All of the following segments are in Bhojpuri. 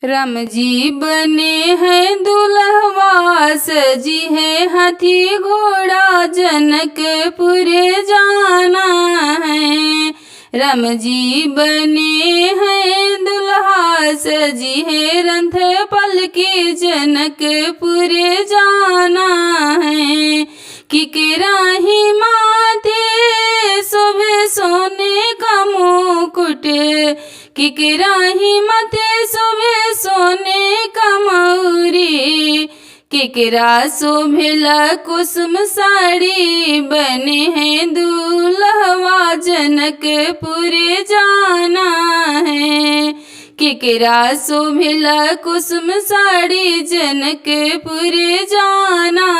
राम जी बने हैं दुल्हवा, सजी है हाथी घोड़ा, जनकपुर जाना है। राम जी बने हैं दुल्हा, सजी है रथ पलकी, जनकपुर जाना है। किकराही माथे शोभे सोने का मुकुट, किकराही माथे शोभे सोने का मौरी, किकरा शोभेला कुसुम साड़ी, बने हैं दुल्हवा जनकपुर जाना है। किकरा शोभेला कुसुम साड़ी, जनकपुर जाना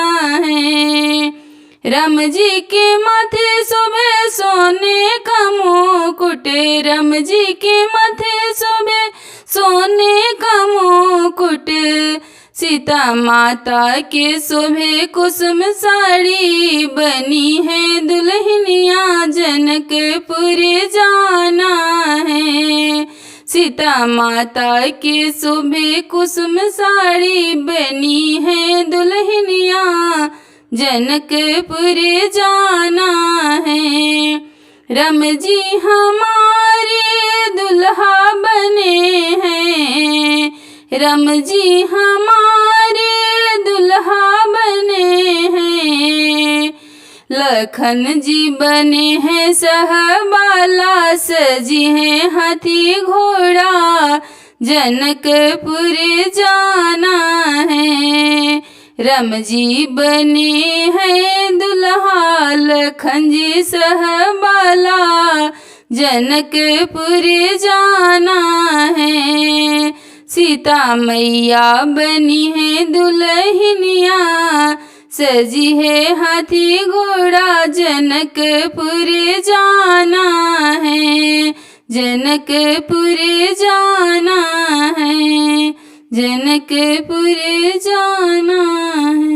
है। राम जी के माथे शोभे सोने का मुकुट, राम जी के माथे शोभे सोने का मुकुट, सीता माता के शोभे कुसुम साड़ी, बनी है दुल्हनिया जनकपुर जाना है। सीता माता के शोभे कुसुम साड़ी, बनी है दुल्हनिया जनकपुर जाना है। राम जी हमारे दुल्हा बने हैं, राम जी हमारे दुल्हा बने हैं। लखन जी बने हैं सहबाला, सजी है हाथी घोड़ा, जनकपुर जाना है। राम जी बने हैं दुल्हा, लखन जी सहबाला, जनकपुर जाना है। सीता मैया बनी है दुल्हनिया, सजी है हाथी घोड़ा, जनकपुर जाना है। जनकपुर जाना है, जनकपुर जाना है।